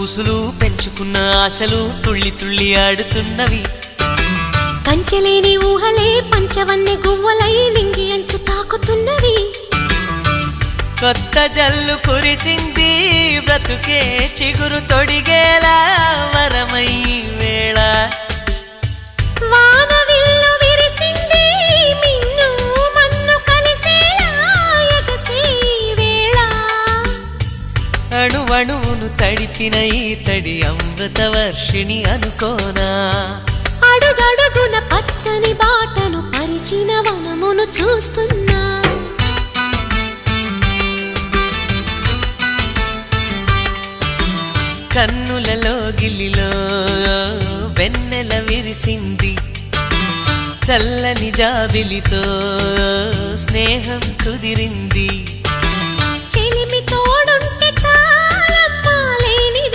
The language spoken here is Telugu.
ఊసులు పెంచుకున్న ఆశలు తుళ్ళి తుళ్ళి ఆడుతున్నవి. కంచెలేని ఊహలే పంచవన్నె గువ్వలై నింగి అంచు తాకుతున్నవి. కొత్త జల్లు కురిసింది బ్రతుకే చిగురు తొడిగేలా వరమై వేళ. వానవిల్లు విరిసింది మిన్ను మన్ను కలిసేలా ఎగసే వేళ. అణువణువును తడిపిన ఈ తడి అమృత వర్షిణి అనుకోనా. అడుగడుగున పచ్చని బాటను పరిచిన వనమును చూస్తున్నా. కన్నులలో గిల్లిలో వెన్నెల విరిసింది. చల్లని జాబిలితో స్నేహం కుదిరింది.